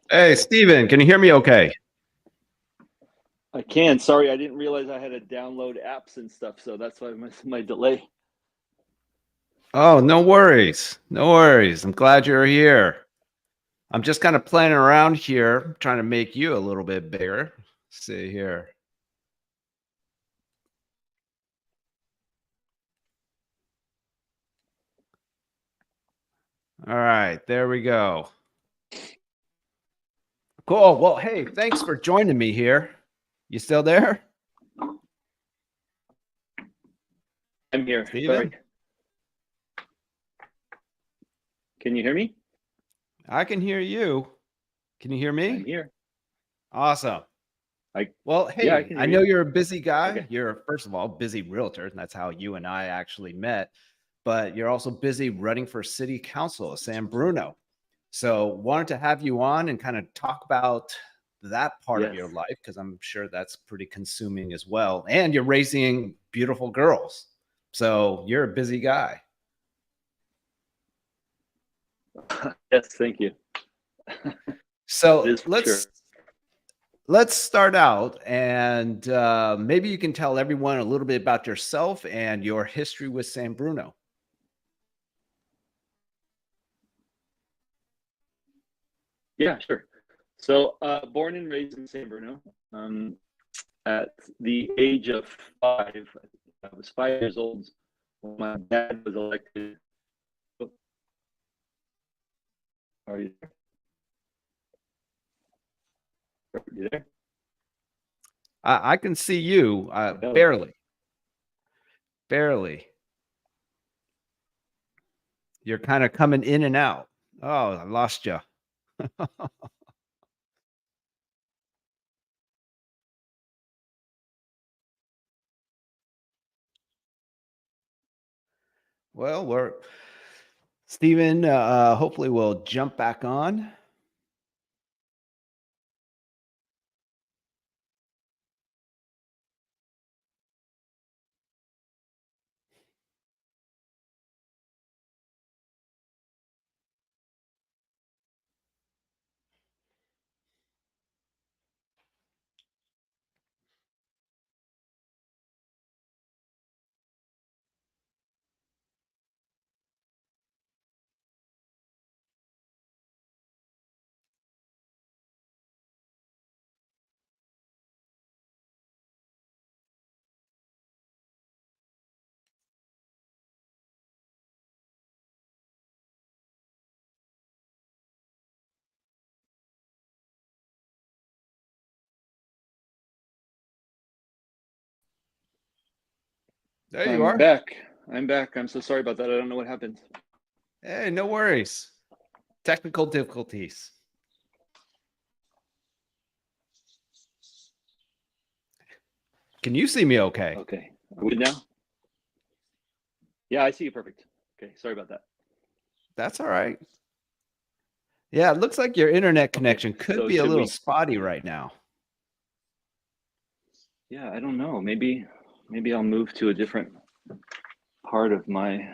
Hey, Stephen, can you hear me okay? I can. Sorry, I didn't realize I had to download apps and stuff, so that's why my delay. Oh, no worries. No worries. I'm glad you're here. I'm just kind of playing around here, trying to make you a little bit bigger. See here. All right, there we go. Cool. Well, hey, thanks for joining me here. You still there, I'm here. Sorry. Stephen? Can you hear me? I can hear you. Can you hear I'm me? here. Awesome. I Well, Yeah, I hey, can I hear know you. you're a busy guy. Okay. You're, first of all, busy realtor. That's how you and I actually met. But you're also busy running for city council of San Bruno. So wanted to have you on and kind of talk about that part of Yes. your life because I'm sure that's pretty consuming as well. And you're raising beautiful girls. So you're a busy guy. Yes, thank you. It So is for let's sure. let's start out and maybe you can tell everyone a little bit about yourself and your history with San Bruno. Yeah, sure. So, born and raised in San Bruno. Um, at the age of 5, I was 5 years old when my dad was elected. Oh, are you there? Are you there? I can see you Hello. barely, barely. You're kind of coming in and out. Oh, I lost you. Well, we're Stephen. Hopefully, we'll jump back on. There you I'm are. back. I'm back. I'm so sorry about that. I don't know what happened. Hey, no worries. Technical difficulties. Can you see me okay? Okay. Are we good now? Yeah, I see you perfect. Okay. Sorry about that. That's all right. Yeah, it looks like your internet Okay. connection could So be a should little we? spotty right now. Yeah, I don't know. Maybe I'll move to a different part of my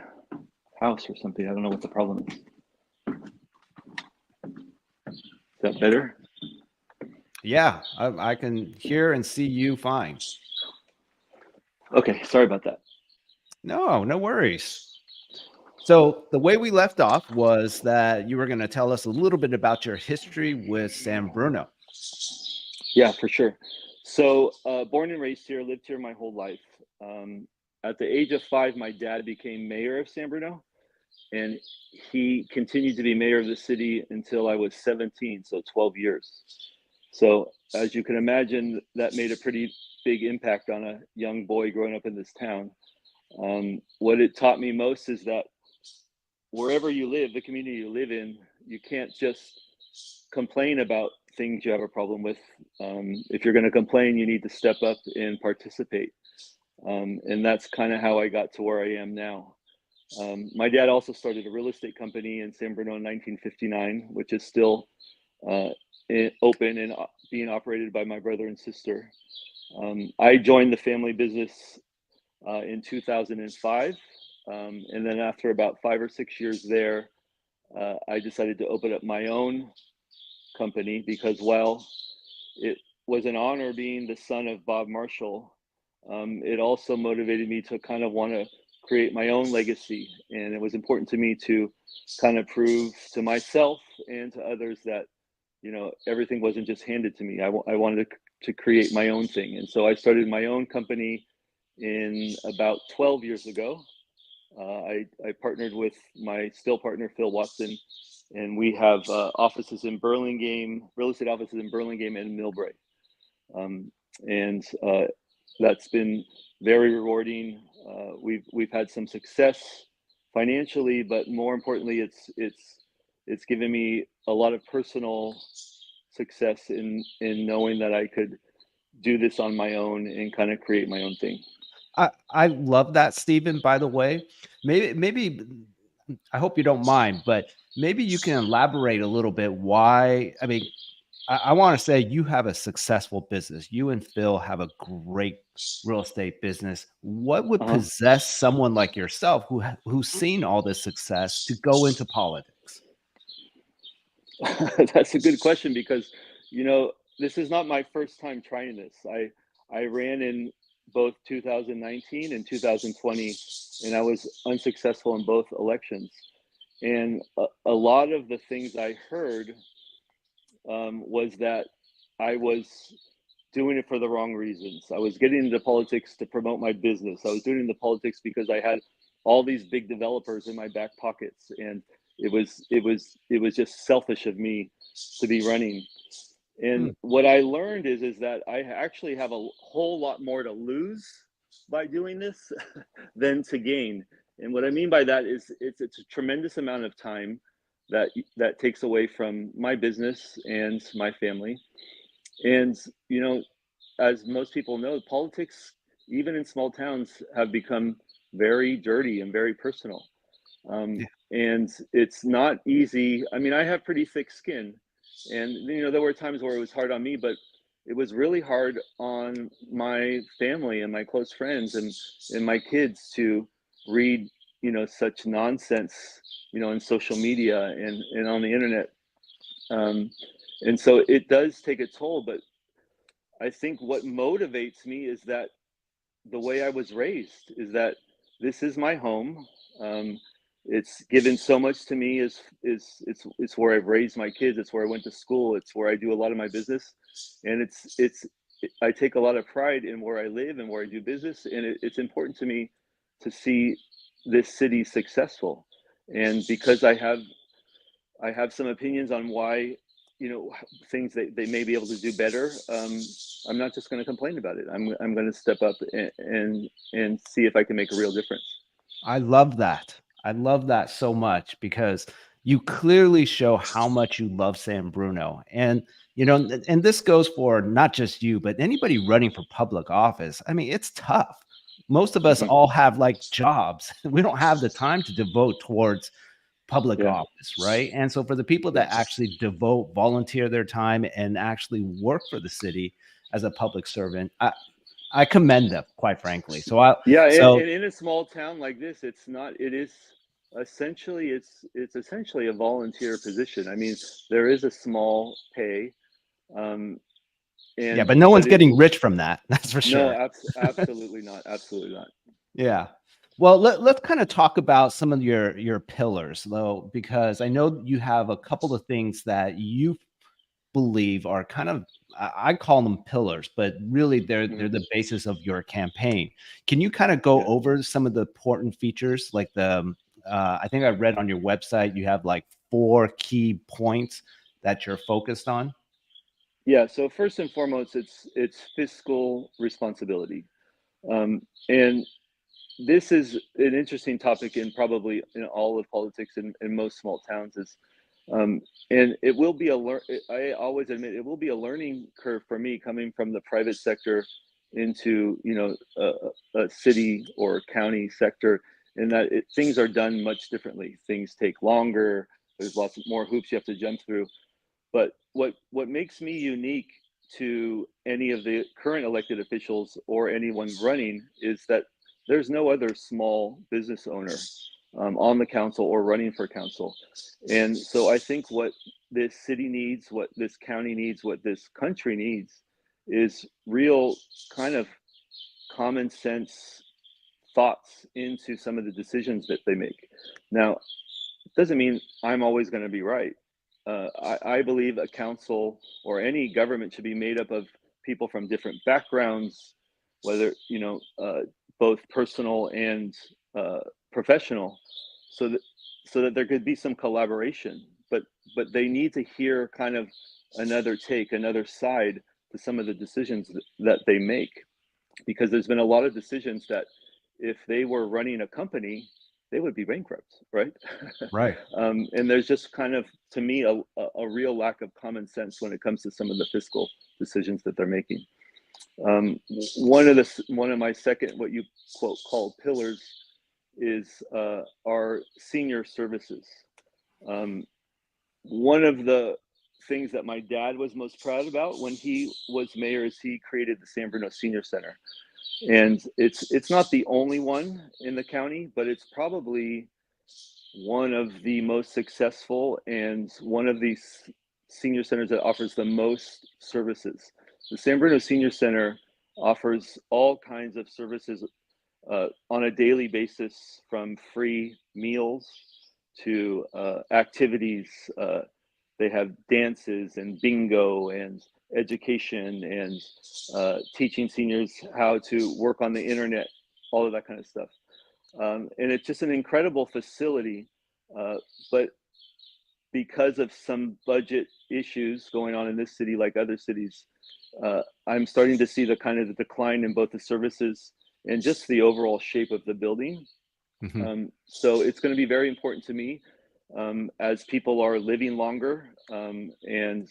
house or something. I don't know what the problem is. Is that better? Yeah, I can hear and see you fine. Okay. Sorry about that. No, no worries. So the way we left off was that you were going to tell us a little bit about your history with San Bruno. Yeah, for sure. So, born and raised here, lived here my whole life. Um, at the age of 5, my dad became mayor of San Bruno, and he continued to be mayor of the city until I was 17, so 12 years. So, as you can imagine, that made a pretty big impact on a young boy growing up in this town. What it taught me most is that wherever you live, the community you live in, you can't just complain about things you have a problem with. If you're going to complain, you need to step up and participate. And that's kind of how I got to where I am now. My dad also started a real estate company in San Bruno in 1959, which is still uh, open and being operated by my brother and sister. I joined the family business in 2005. And then after about 5 or 6 years there, I decided to open up my own company because while it was an honor being the son of Bob Marshall, it also motivated me to kind of want to create my own legacy. And it was important to me to kind of prove to myself and to others that, everything wasn't just handed to me. I wanted to create my own thing. And so I started my own company in about 12 years ago. I partnered with my still partner, Phil Watson, and we have offices in Burlingame, real estate offices in Burlingame and Millbrae. And that's been very rewarding. We've had some success financially, but more importantly, it's given me a lot of personal success in knowing that I could do this on my own and kind of create my own thing. I love that, Stephen, by the way. Maybe I hope you don't mind, but maybe you can elaborate a little bit why. I mean, I want to say you have a successful business. You and Phil have a great real estate business. What would Uh-huh. possess someone like yourself who's seen all this success to go into politics? That's a good question because, this is not my first time trying this. I ran in both 2019 and 2020, and I was unsuccessful in both elections. And a lot of the things I heard was that I was doing it for the wrong reasons. I was getting into politics to promote my business. I was doing it into politics because I had all these big developers in my back pockets, and it was just selfish of me to be running. And Hmm. what I learned is that I actually have a whole lot more to lose by doing this than to gain. And what I mean by that is it's a tremendous amount of time that takes away from my business and my family. And as most people know, politics, even in small towns, have become very dirty and very personal. Yeah. And it's not easy. I mean, I have pretty thick skin, and there were times where it was hard on me, but it was really hard on my family and my close friends and my kids to read, such nonsense, in social media and on the internet. Um, and so it does take a toll, but I think what motivates me is that the way I was raised is that this is my home. Um, it's given so much to me. It's where I've raised my kids. It's where I went to school. It's where I do a lot of my business, and I take a lot of pride in where I live and where I do business. And it's important to me to see this city successful. And because I have some opinions on why, things that they may be able to do better. I'm not just going to complain about it. I'm going to step up and see if I can make a real difference. I love that. I love that so much because you clearly show how much you love San Bruno. And, and this goes for not just you, but anybody running for public office. I mean, it's tough. Most of us Mhm. all have like jobs. We don't have the time to devote towards public Yeah, office, right? And so for the people yeah, that actually devote, volunteer their time and actually work for the city as a public servant, I commend them, quite frankly. yeah. So And in a small town like this, it's not. It is essentially it's essentially a volunteer position. I mean, there is a small pay, um, yeah, and but no but one's it getting rich from that. That's for no, sure. absolutely not, absolutely not. Yeah. Well, let's kind of talk about some of your pillars, though, because I know you have a couple of things that you believe are kind of I call them pillars, but really they're Mhm. the basis of your campaign. Can you kind of go Yeah. over some of the important features, like I think I read on your website you have like 4 key points that you're focused on. Yeah. So first and foremost, it's fiscal responsibility. And this is an interesting topic in probably in all of politics in most small towns is um, and it will be I always admit it will be a learning curve for me coming from the private sector into a city or county sector, in that things are done much differently. Things take longer. There's lots of more hoops you have to jump through. But what makes me unique to any of the current elected officials or anyone running is that there's no other small business owner on the council or running for council. And so I think what this city needs, what this county needs, what this country needs is real kind of common sense thoughts into some of the decisions that they make. Now, it doesn't mean I'm always going to be right. I believe a council or any government should be made up of people from different backgrounds, whether, both personal and professional, so that there could be some collaboration. But they need to hear kind of another take, another side to some of the decisions that they make, because there's been a lot of decisions that if they were running a company, they would be bankrupt, right? Right. And there's just kind of, to me, a real lack of common sense when it comes to some of the fiscal decisions that they're making. One of my second, what you quote called pillars, is our senior services. One of the things that my dad was most proud about when he was mayor is he created the San Bruno Senior Center. And it's not the only one in the county, but it's probably one of the most successful and one of these senior centers that offers the most services. The San Bruno Senior Center offers all kinds of services on a daily basis, from free meals to activities. They have dances and bingo and education and teaching seniors how to work on the internet, all of that kind of stuff. And it's just an incredible facility, but because of some budget issues going on in this city, like other cities, I'm starting to see the kind of the decline in both the services and just the overall shape of the building. Mm-hmm. So it's going to be very important to me, as people are living longer and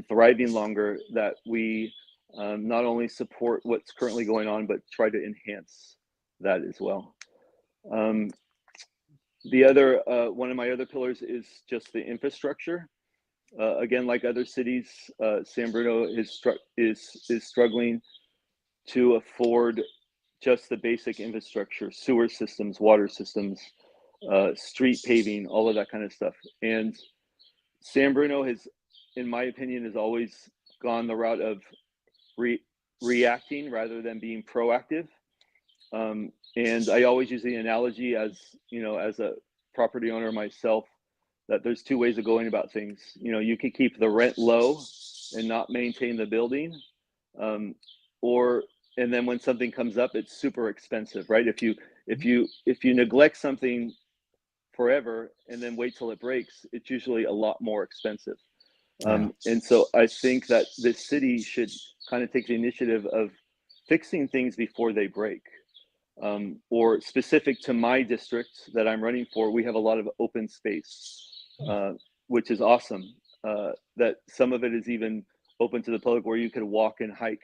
thriving longer, that we not only support what's currently going on, but try to enhance that as well. The other one of my other pillars is just the infrastructure. Again, like other cities, San Bruno is struggling to afford just the basic infrastructure: sewer systems, water systems, street paving, all of that kind of stuff. And San Bruno has, in my opinion, has always gone the route of reacting rather than being proactive. And I always use the analogy, as as a property owner myself, that there's two ways of going about things. You can keep the rent low and not maintain the building, and then when something comes up, it's super expensive, right? If you neglect something forever and then wait till it breaks, it's usually a lot more expensive. Yeah. And so I think that this city should kind of take the initiative of fixing things before they break. Or specific to my district that I'm running for, we have a lot of open space, which is awesome. That some of it is even open to the public where you could walk and hike.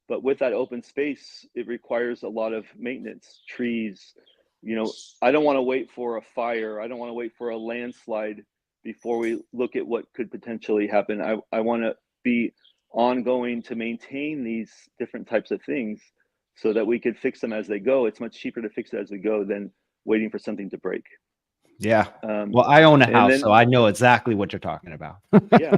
But with that open space, it requires a lot of maintenance, trees. I don't want to wait for a fire. I don't want to wait for a landslide before we look at what could potentially happen. I want to be ongoing to maintain these different types of things so that we could fix them as they go. It's much cheaper to fix it as we go than waiting for something to break. Yeah. Well, I own a And house, then, so I know exactly what you're talking about. yeah,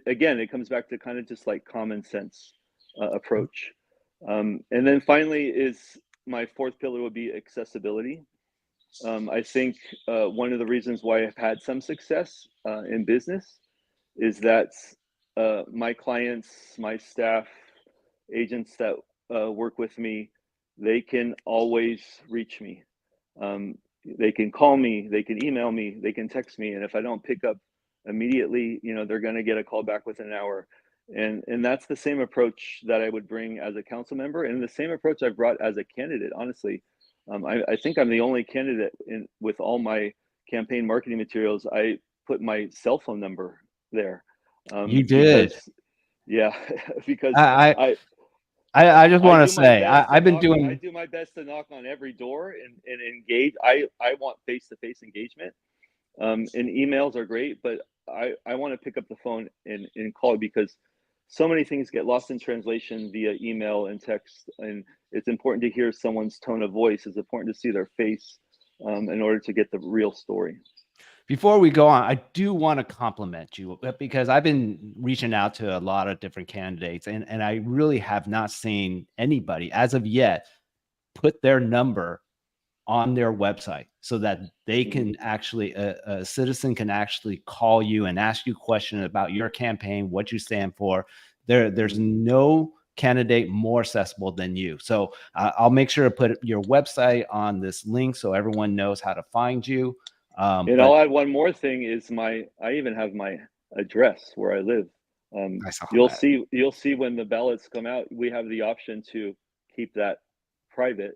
again, it comes back to kind of just like common sense approach. And then finally, is my fourth pillar would be accessibility. I think one of the reasons why I've had some success in business is that my clients, my staff, agents that work with me, they can always reach me. They can call me, they can email me, they can text me, and if I don't pick up immediately, they're going to get a call back within an hour. And that's the same approach that I would bring as a council member, and the same approach I've brought as a candidate. Honestly, I think I'm the only candidate with all my campaign marketing materials. I put my cell phone number there. You did. Because, yeah, because I I I just I want to do my say best to I've been knock. I doing. do my best to knock on every door and engage. I want face-to-face engagement. And emails are great, but I want to pick up the phone and call, because so many things get lost in translation via email and text, and it's important to hear someone's tone of voice. It's important to see their face in order to get the real story. Before we go on, I do want to compliment you because I've been reaching out to a lot of different candidates, and I really have not seen anybody as of yet put their number on their website so that they can actually, a citizen can actually call you and ask you questions about your campaign, what you stand for. There's no candidate more accessible than you. So I'll make sure to put your website on this link so everyone knows how to find you. And I'll add one more thing is I even have my address where I live. I saw You'll that. see when the ballots come out, we have the option to keep that private.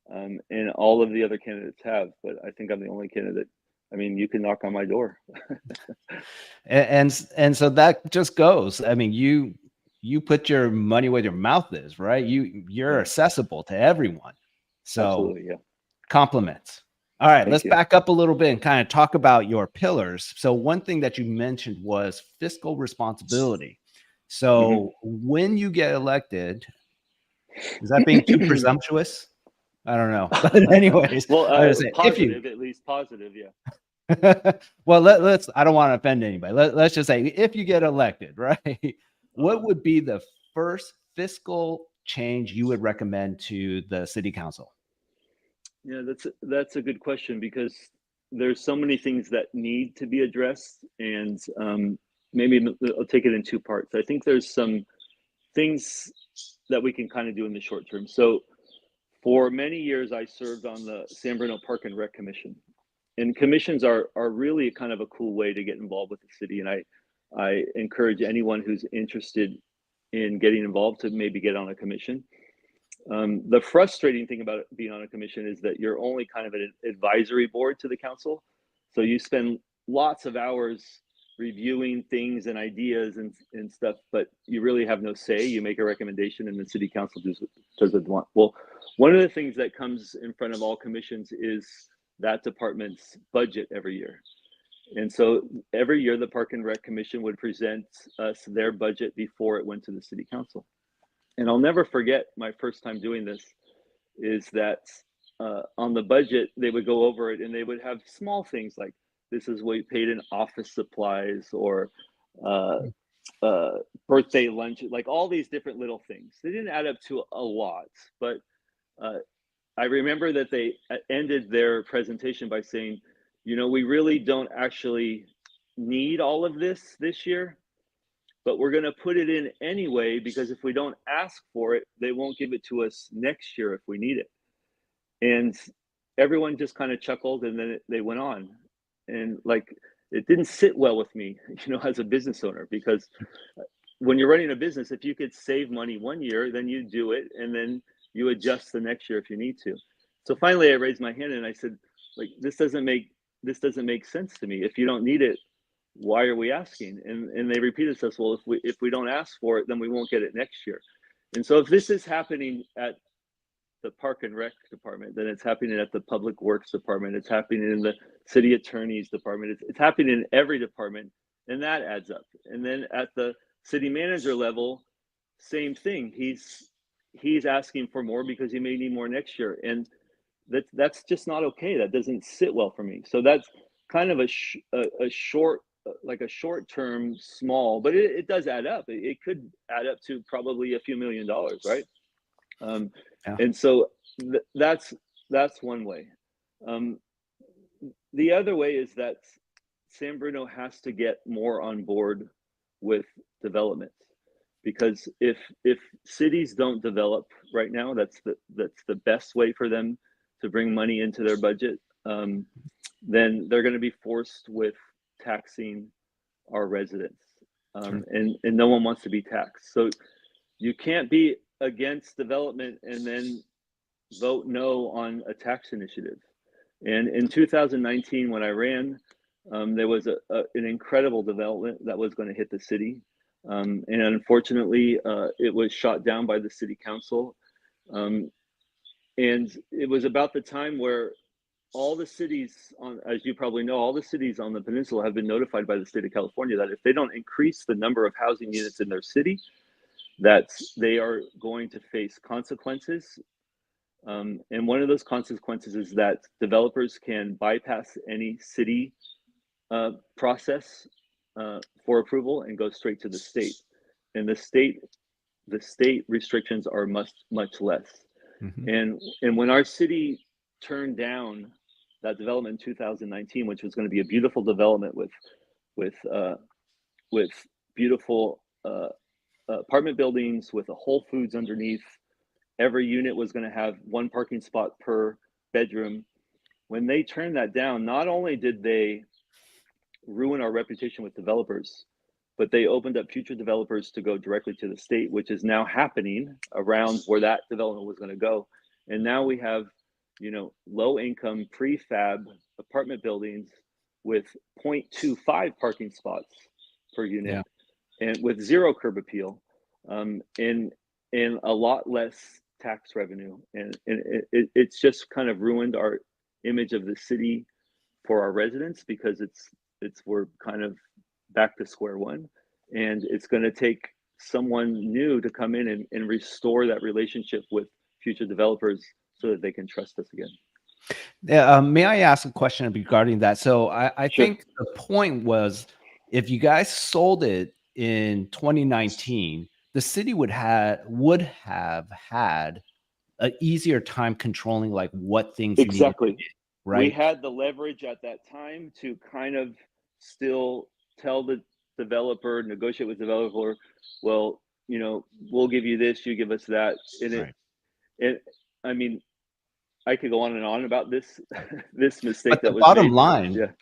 And all of the other candidates have, but I think I'm the only candidate. I mean, you can knock on my door. and so that just goes. I mean, you put your money where your mouth is, right? You're Yeah, accessible to everyone. So absolutely, yeah. compliments. All right, Thank let's you. back up a little bit and kind of talk about your pillars. So one thing that you mentioned was fiscal responsibility. So when you get elected, is that being too presumptuous? I don't know. But anyways, Well, I was saying if you positive, at least positive, yeah. well, let's, I don't want to offend anybody. Let's just say if you get elected, right? What would be the first fiscal change you would recommend to the city council? Yeah, that's a good question because there's so many things that need to be addressed, and maybe I'll take it in two parts. I think there's some things that we can kind of do in the short term. So for many years, I served on the San Bruno Park and Rec Commission, and commissions are really kind of a cool way to get involved with the city. And I encourage anyone who's interested in getting involved to maybe get on a commission. The frustrating thing about being on a commission is that you're only kind of an advisory board to the council. So you spend lots of hours reviewing things and ideas and stuff, but you really have no say. You make a recommendation and the city council doesn't want. Well, one of the things that comes in front of all commissions is that department's budget every year. And so every year the Park and Rec Commission would present us their budget before it went to the city council. And I'll never forget my first time doing this is that on the budget, they would go over it and they would have small things like this is what you paid in office supplies or birthday lunch, like all these different little things. They didn't add up to a lot, but I remember that they ended their presentation by saying, you know, we really don't actually need all of this year, but we're going to put it in anyway, because if we don't ask for it, they won't give it to us next year if we need it. And everyone just kind of chuckled, and then they went on. And like, it didn't sit well with me, you know, as a business owner, because when you're running a business, if you could save money one year, then you do it, and then you adjust the next year if you need to. So finally, I raised my hand and I said, like, this doesn't make sense to me. If you don't need it, why are we asking? And they repeated to us, well, if we don't ask for it, then we won't get it next year. And so if this is happening at the Park and Rec department, then it's happening at the Public Works department, it's happening in the city attorney's department, it's happening in every department, and that adds up. And then at the city manager level, same thing. He's asking for more because he may need more next year, and that's just not okay. That doesn't sit well for me. So that's kind of a short, like a short term small, but it does add up. It could add up to probably a few $1 million, right? Yeah. And so that's one way. The other way is that San Bruno has to get more on board with development, because if cities don't develop right now, that's the best way for them to bring money into their budget. Then they're going to be forced with taxing our residents, Sure. and no one wants to be taxed. So you can't be against development and then vote no on a tax initiative. And in 2019, when I ran, there was an incredible development that was going to hit the city. And unfortunately, it was shot down by the city council. And it was about the time where all the cities as you probably know, all the cities on the peninsula have been notified by the state of California that if they don't increase the number of housing units in their city, that they are going to face consequences. And one of those consequences is that developers can bypass any city process for approval and go straight to the state. And the state restrictions are much less. Mhm. And when our city turned down that development in 2019, which was going to be a beautiful development with beautiful apartment buildings with a Whole Foods underneath. Every unit was going to have one parking spot per bedroom. When they turned that down, not only did they ruin our reputation with developers, but they opened up future developers to go directly to the state, which is now happening around where that development was going to go. And now we have, low income prefab apartment buildings with 0.25 parking spots per unit Yeah. and with zero curb appeal, and a lot less tax revenue. And it's just kind of ruined our image of the city for our residents, because we're kind of back to square one, and it's going to take someone new to come in and restore that relationship with future developers so that they can trust us again. Yeah, may I ask a question regarding that? So I Sure. think the point was, if you guys sold it in 2019, the city would have had an easier time controlling like what things needed to Exactly. be, We right? had the leverage at that time to kind of still tell the developer, negotiate with the developer, well, we'll give you this, you give us that. And Right. it I mean, I could go on and on about this this mistake But that was made. Yeah.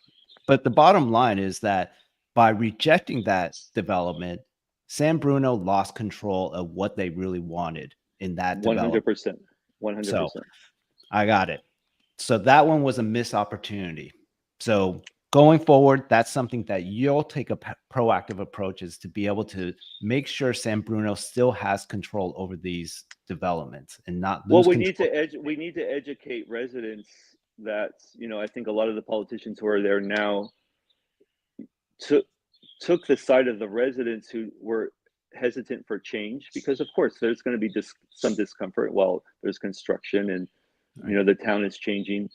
the bottom line is that by rejecting that development, San Bruno lost control of what they really wanted in that development. 100%. So 100%. I got it. So that one was a missed opportunity. So going forward, that's something that you'll take a proactive approach, is to be able to make sure San Bruno still has control over these developments and not Well, lose control. we need to educate residents that, I think a lot of the politicians who are there now took took the side of the residents who were hesitant for change, because of course there's going to be just some discomfort while there's construction and Right. the town is changing.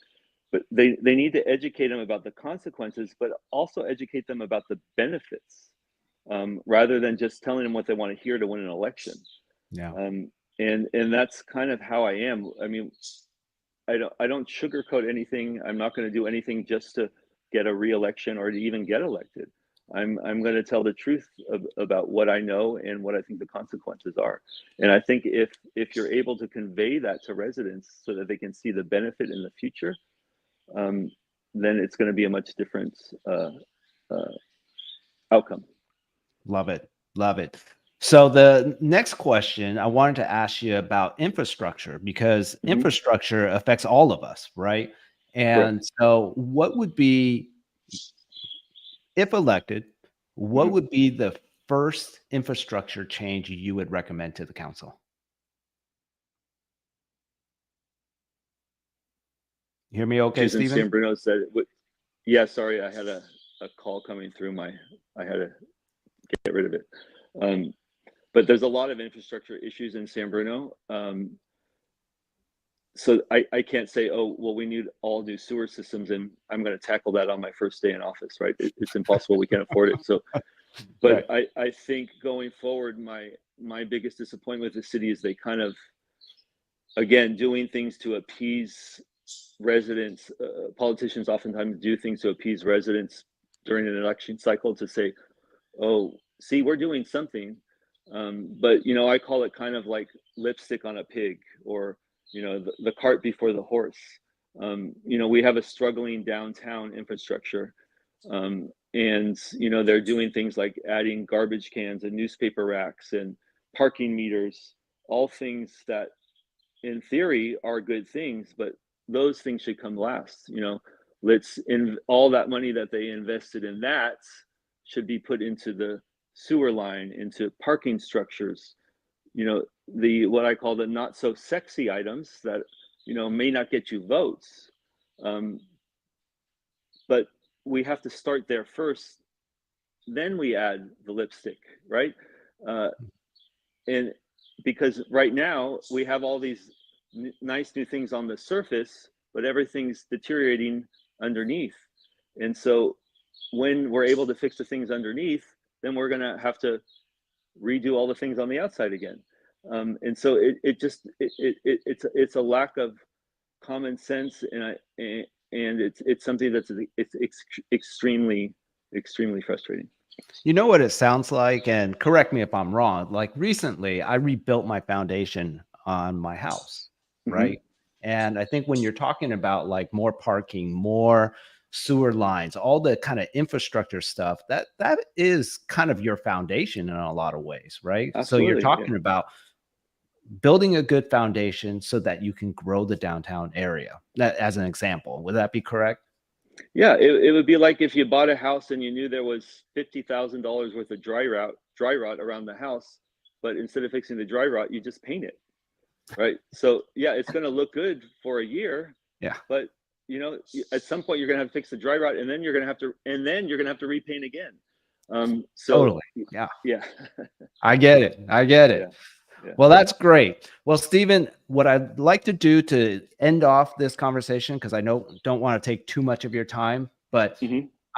But they need to educate them about the consequences, but also educate them about the benefits, rather than just telling them what they want to hear to win an election. Yeah. And that's kind of how I am. I mean, I don't sugarcoat anything. I'm not going to do anything just to get a re-election or to even get elected. I'm going to tell the truth about what I know and what I think the consequences are. And I think if you're able to convey that to residents so that they can see the benefit in the future, um, then it's going to be a much different uh, outcome. Love it. Love it. So the next question I wanted to ask you about infrastructure, because Hmm. infrastructure affects all of us, right? Correct. And so what would be, if elected, what Hmm. would be the first infrastructure change you would recommend to the council? You hear me okay, Choosing Stephen? San Bruno said, yeah, sorry, I had a call coming through I had to get rid of it. Um, but there's a lot of infrastructure issues in San Bruno. So I can't say, oh, well, we need all new sewer systems and I'm going to tackle that on my first day in office, right? It's impossible. We can't afford it. So, but Right. I think going forward, my biggest disappointment with the city is they kind of, again, doing things to appease residents. Politicians oftentimes do things to appease residents during an election cycle to say, oh, see, we're doing something. But I call it kind of like lipstick on a pig, or the cart before the horse. We have a struggling downtown infrastructure, and they're doing things like adding garbage cans and newspaper racks and parking meters, all things that in theory are good things, but those things should come last. Let's in all that money that they invested in that should be put into the sewer line, into parking structures, the what I call the not so sexy items that may not get you votes. um, but we have to start there first, then we add the lipstick, right? uh, and because right now we have all these nice new things on the surface, but everything's deteriorating underneath. And so when we're able to fix the things underneath, then we're going to have to redo all the things on the outside again. And so it's a lack of common sense, and it's something that's extremely frustrating. You know what it sounds like, and correct me if I'm wrong. Like recently, I rebuilt my foundation on my house, right? And I think when you're talking about like more parking, more sewer lines, all the kind of infrastructure stuff, that is kind of your foundation in a lot of ways, right? So you're Absolutely, talking about building a good foundation so that you can grow the downtown area. That, as an example, would that be correct? Yeah, it would be like if you bought a house and you knew there was $50,000 worth of dry rot around the house, but instead of fixing the dry rot, you just paint it, right? So yeah, it's going to look good for a year, Yeah. but you know, at some point you're going to have to fix the dry rot, and then you're going to have to repaint again. So Totally. Yeah. yeah, I get it. I get it. yeah. Yeah. Well, that's great. Well, Stephen, what I'd like to do to end off this conversation, because I don't want to take too much of your time, but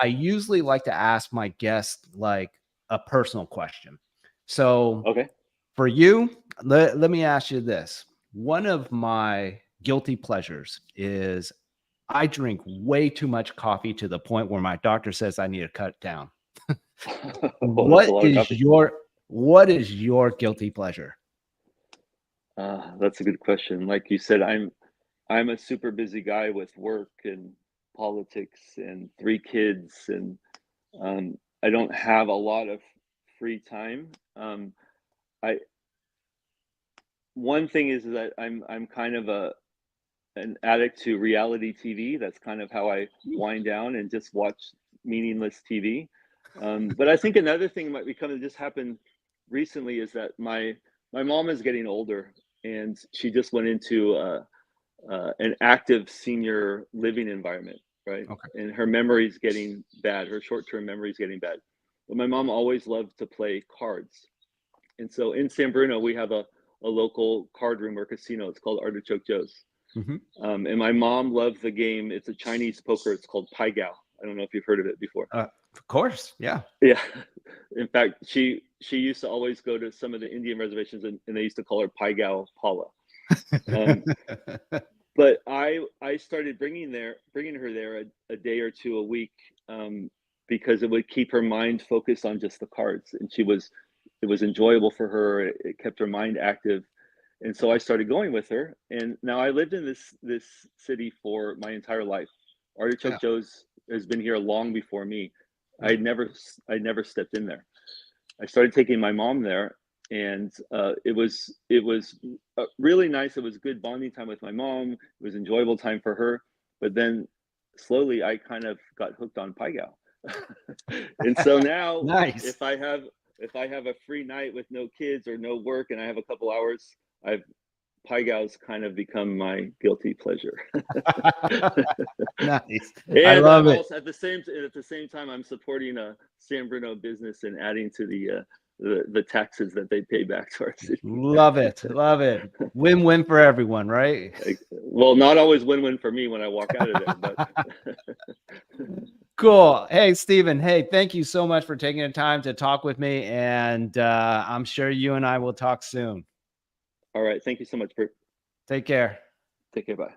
I usually like to ask my guests like a personal question. So Okay. for you, let me ask you this. One of my guilty pleasures is I drink way too much coffee to the point where my doctor says I need to cut down. What is your guilty pleasure? That's a good question. Like you said, I'm a super busy guy with work and politics and 3 kids, and I don't have a lot of free time. One thing is that I'm kind of an addict to reality TV. That's kind of how I wind down and just watch meaningless TV. But I think another thing might become that just happened recently is that my mom is getting older, and she just went into an active senior living environment, right? Okay. And her memory's getting bad. Her short-term memory's getting bad. But my mom always loved to play cards. And so in San Bruno, we have a local card room or casino. It's called Artichoke Joe's. And my mom loved the game. It's a Chinese poker. It's called Pai Gao. I don't know if you've heard of it before. Of course. Yeah. Yeah. In fact, she used to always go to some of the Indian reservations, and they used to call her Pai Gao Paula. But I started bringing her there a day or two a week, because it would keep her mind focused on just the cards, and it was enjoyable for her. It kept her mind active, and so I started going with her. And now I lived in this city for my entire life. Artichoke Joe's has been here long before me. I never stepped in there. I started taking my mom there, and it was really nice. It was good bonding time with my mom. It was enjoyable time for her. But then slowly I kind of got hooked on Pai Gao. And so now Nice. if I have a free night with no kids or no work and I have a couple hours, Pai Gao's kind of become my guilty pleasure. Nice. And I love it. Also, at the same time, I'm supporting a San Bruno business and adding to the taxes that they pay back to our city. Love it. Love it. Win-win for everyone, right? Well, not always win-win for me when I walk out of there, but cool. Hey, Stephen. Hey, thank you so much for taking the time to talk with me. And I'm sure you and I will talk soon. All right. Thank you so much, Bert. Take care. Take care. Bye.